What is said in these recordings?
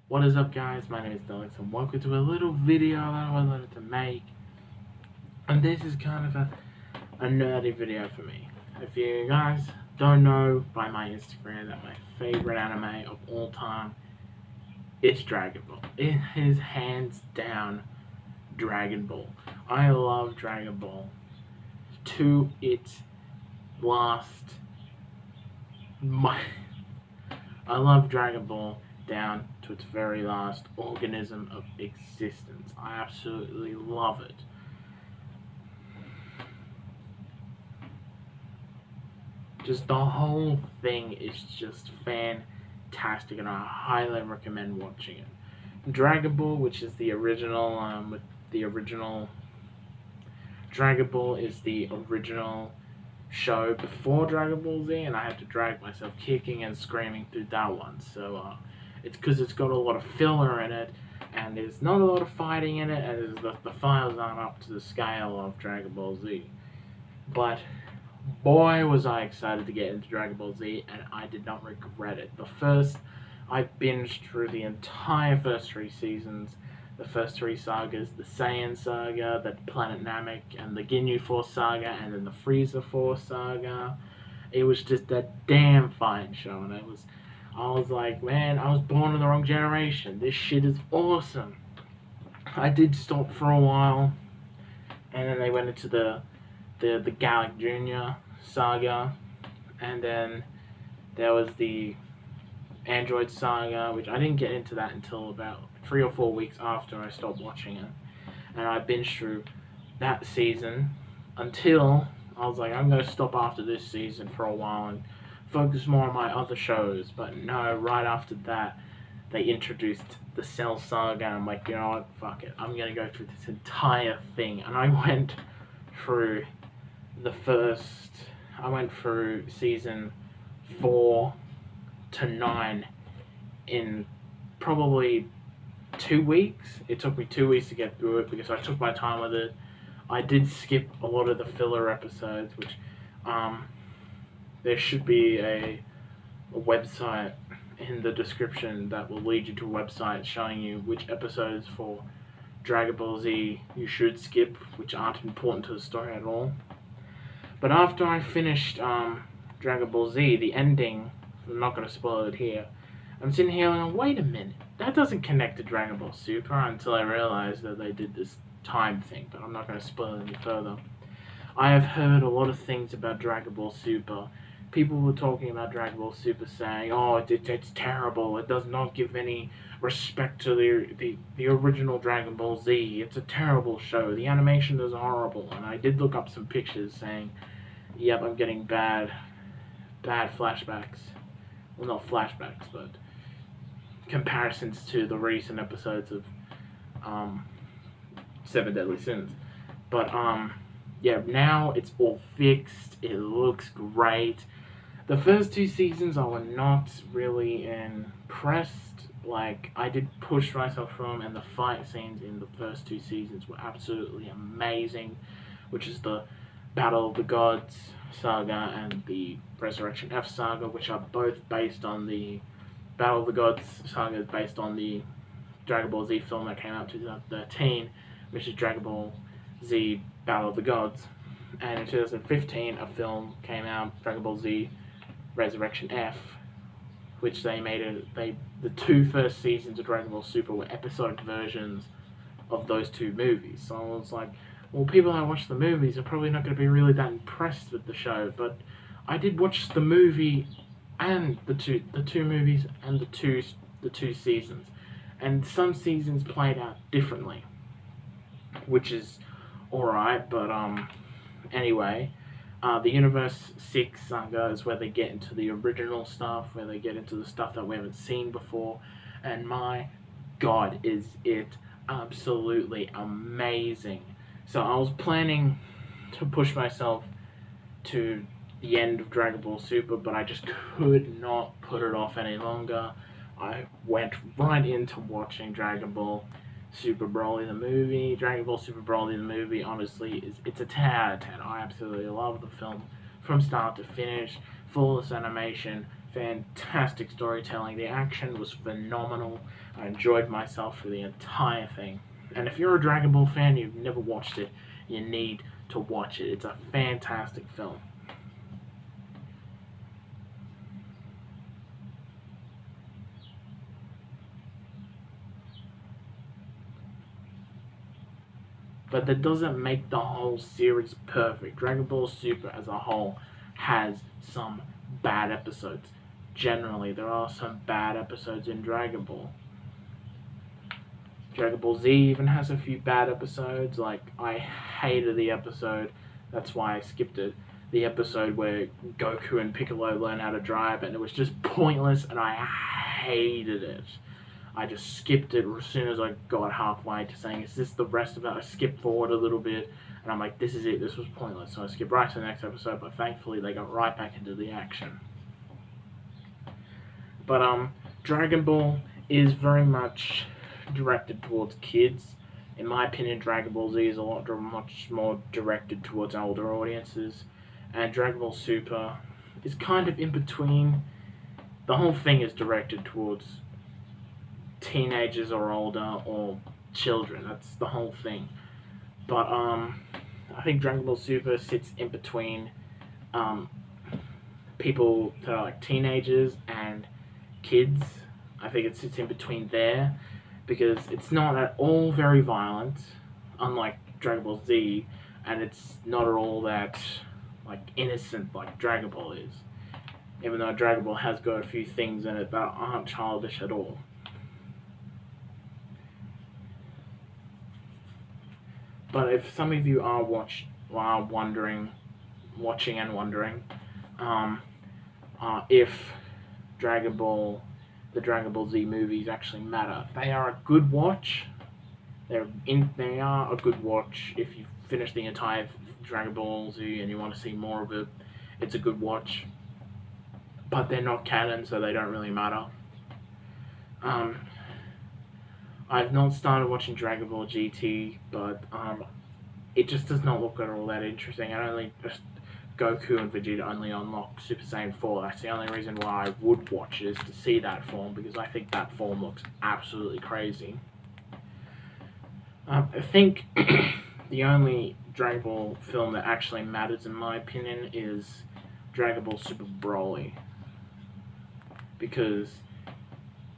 What is up, guys? My name is Delix and welcome to a little video that I wanted to make. And this is kind of a nerdy video for me. If you guys don't know by my Instagram that my favorite anime of all time is Dragon Ball. It is hands down Dragon Ball. I love Dragon Ball to its last. My I love Dragon Ball down to its very last organism of existence. I absolutely love it. Just the whole thing is just fantastic, and I highly recommend watching it. Dragon Ball, which is the original, with the original Dragon Ball is the original show before Dragon Ball Z, and I had to drag myself kicking and screaming through that one. So it's because it's got a lot of filler in it, and there's not a lot of fighting in it, and the files aren't up to the scale of Dragon Ball Z. But boy, was I excited to get into Dragon Ball Z, and I did not regret it. I binged through the entire first three seasons, the first three sagas, the Saiyan saga, the Planet Namek, and the Ginyu Force saga, and then the Frieza Force saga. It was just a damn fine show, and I was like, man, I was born in the wrong generation. This shit is awesome. I did stop for a while, and then they went into the Gallic Junior saga, and then there was the Android saga, which I didn't get into that until about 3 or 4 weeks after I stopped watching it, and I binged through that season until I was like, I'm gonna stop after this season for a while and focus more on my other shows. But no, right after that, they introduced the Cell saga, and I'm like, you know what, fuck it, I'm gonna go through this entire thing, and I went through the first, I went through season 4 to 9 in probably 2 weeks. It took me 2 weeks to get through it because I took my time with it. I did skip a lot of the filler episodes, which there should be a website in the description that will lead you to a website showing you which episodes for Dragon Ball Z you should skip, which aren't important to the story at all. But after I finished Dragon Ball Z, the ending, I'm not going to spoil it here, I'm sitting here and wait a minute, that doesn't connect to Dragon Ball Super, until I realized that they did this time thing, but I'm not going to spoil it any further. I have heard a lot of things about Dragon Ball Super. People were talking about Dragon Ball Super saying, oh, it's terrible, it does not give any respect to the original Dragon Ball Z, it's a terrible show, the animation is horrible. And I did look up some pictures saying, yep, I'm getting bad flashbacks. Well, not flashbacks, but comparisons to the recent episodes of Seven Deadly Sins. But yeah, now it's all fixed. It looks great. The first two seasons I was not really impressed. Like, I did push myself through them, and the fight scenes in the first two seasons were absolutely amazing, which is the Battle of the Gods saga and the Resurrection F saga, which are both based on the Battle of the Gods saga, is based on the Dragon Ball Z film that came out in 2013, which is Dragon Ball Z Battle of the Gods. And in 2015, a film came out, Dragon Ball Z Resurrection F, which the two first seasons of Dragon Ball Super were episodic versions of those two movies. So I was like, well, people that watch the movies are probably not going to be really that impressed with the show, but I did watch the movie and the two movies and the two seasons, and some seasons played out differently, which is alright. But anyway, the Universe 6 saga is where they get into the original stuff, where they get into the stuff that we haven't seen before, and my god, is it absolutely amazing. So I was planning to push myself to the end of Dragon Ball Super, but I just could not put it off any longer. I went right into watching Dragon Ball Super Broly the movie. Dragon Ball Super Broly the movie, honestly, it's a 10 out of 10. I absolutely love the film from start to finish. Flawless animation, Fantastic storytelling. The action was phenomenal. I enjoyed myself for the entire thing. And if you're a Dragon Ball fan, you've never watched it, you need to watch it. It's a fantastic film. But that doesn't make the whole series perfect. Dragon Ball Super as a whole has some bad episodes. Generally, there are some bad episodes in Dragon Ball. Dragon Ball Z even has a few bad episodes. Like, I hated the episode, that's why I skipped it. The episode where Goku and Piccolo learn how to drive, and it was just pointless, and I hated it. I just skipped it as soon as I got halfway to saying, is this the rest of it? I skipped forward a little bit, and I'm like, this is it, this was pointless. So I skipped right to the next episode, but thankfully they got right back into the action. But Dragon Ball is very much directed towards kids. In my opinion, Dragon Ball Z is much more directed towards older audiences, and Dragon Ball Super is kind of in between. The whole thing is directed towards teenagers or older or children. That's the whole thing. But I think Dragon Ball Super sits in between um, people that are like teenagers and kids. I think it sits in between there because it's not at all very violent, unlike Dragon Ball Z, and it's not at all that like innocent like Dragon Ball is. Even though Dragon Ball has got a few things in it that aren't childish at all. But if some of you are watching and wondering, if Dragon Ball, the Dragon Ball Z movies actually matter, they are a good watch. They are a good watch if you finish the entire Dragon Ball Z and you want to see more of it. It's a good watch, but they're not canon, so they don't really matter. I've not started watching Dragon Ball GT, but it just does not look at all that interesting. And only just Goku and Vegeta only unlock Super Saiyan 4. That's the only reason why I would watch it, is to see that form, because I think that form looks absolutely crazy. I think the only Dragon Ball film that actually matters, in my opinion, is Dragon Ball Super Broly, because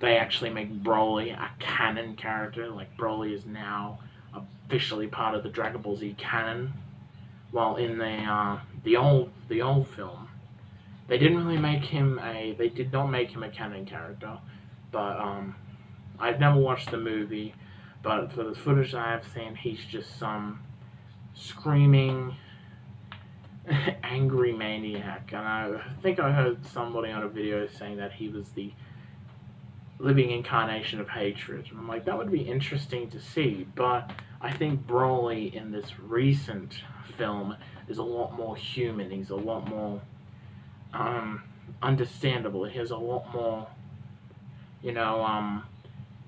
they actually make Broly a canon character. Like, Broly is now officially part of the Dragon Ball Z canon. While in the old film, they did not make him a canon character. But I've never watched the movie, but for the footage I have seen, he's just some screaming angry maniac. And I think I heard somebody on a video saying that he was the living incarnation of hatred. And I'm like, that would be interesting to see, but I think Broly in this recent film is a lot more human. He's a lot more understandable. He has a lot more,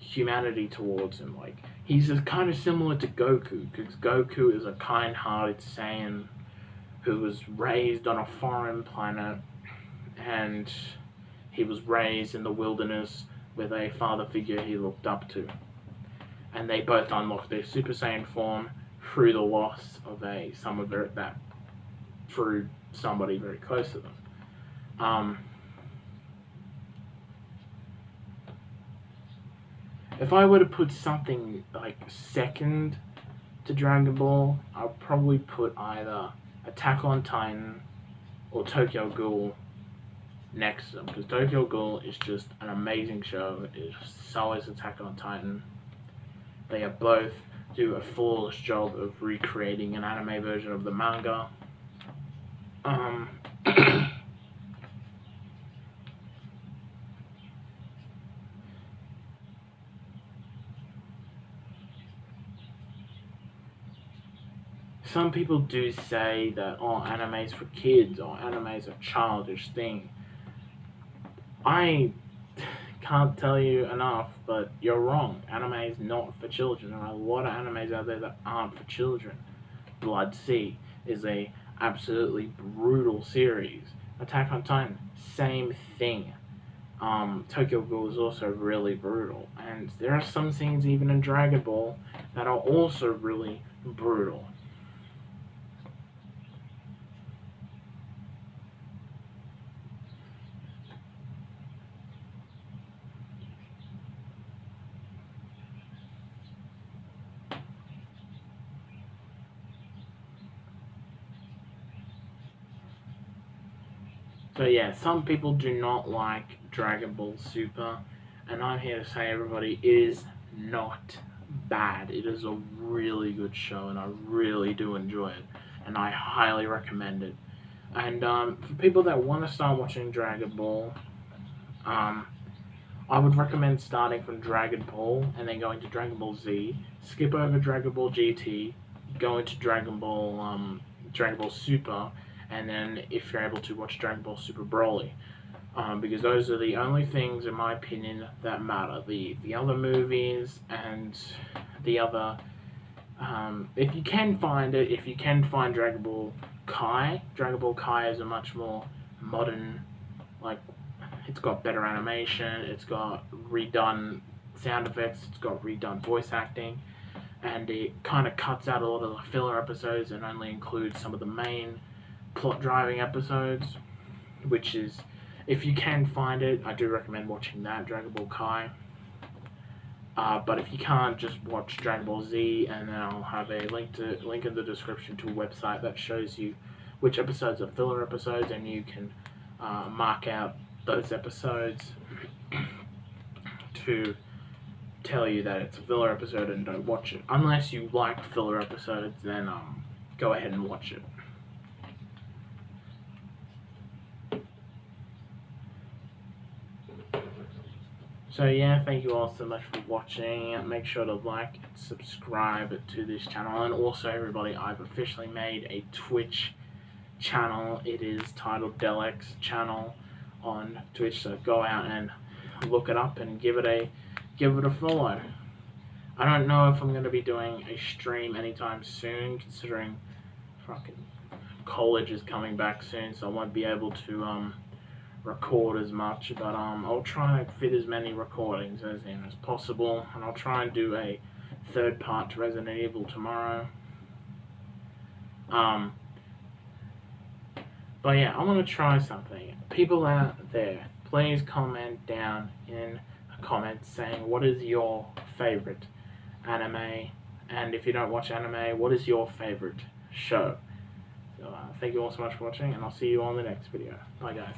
humanity towards him. Like, he's kind of similar to Goku, because Goku is a kind-hearted Saiyan who was raised on a foreign planet, and he was raised in the wilderness with a father figure he looked up to. And they both unlocked their Super Saiyan form through the loss of through somebody very close to them. If I were to put something like second to Dragon Ball, I'd probably put either Attack on Titan or Tokyo Ghoul next to them, because Tokyo Ghoul is just an amazing show. So is Attack on Titan. They both do a flawless job of recreating an anime version of the manga. Some people do say that, anime's for kids, or anime's a childish thing. I can't tell you enough, but you're wrong. Anime is not for children. There are a lot of animes out there that aren't for children. Blood Sea is a absolutely brutal series. Attack on Titan, same thing. Tokyo Ghoul is also really brutal, and there are some scenes even in Dragon Ball that are also really brutal. So yeah, some people do not like Dragon Ball Super, and I'm here to say, everybody, it is not bad. It is a really good show, and I really do enjoy it, and I highly recommend it. And for people that want to start watching Dragon Ball, um, I would recommend starting from Dragon Ball and then going to Dragon Ball Z. Skip over Dragon Ball GT, go into Dragon Ball Super, and then if you're able to watch Dragon Ball Super Broly, because those are the only things, in my opinion, that matter. The other movies and the other, if you can find it, if you can find Dragon Ball Kai is a much more modern, like, it's got better animation, it's got redone sound effects, it's got redone voice acting, and it kind of cuts out a lot of the filler episodes and only includes some of the main plot driving episodes, which is, if you can find it, I do recommend watching that, Dragon Ball Kai. But if you can't, just watch Dragon Ball Z, and then I'll have a link in the description to a website that shows you which episodes are filler episodes, and you can mark out those episodes to tell you that it's a filler episode and don't watch it. Unless you like filler episodes, then go ahead and watch it. So yeah, thank you all so much for watching. Make sure to like and subscribe to this channel. And also, everybody, I've officially made a Twitch channel. It is titled Delx Channel on Twitch, so go out and look it up and give it a follow. I don't know if I'm going to be doing a stream anytime soon, considering fucking college is coming back soon, so I won't be able to record as much, but I'll try to fit as many recordings as possible, and I'll try and do a third part to Resident Evil tomorrow. But yeah, I want to try something. People out there, please comment down in the comments saying what is your favorite anime, and if you don't watch anime, what is your favorite show. So thank you all so much for watching, and I'll see you on the next video. Bye guys.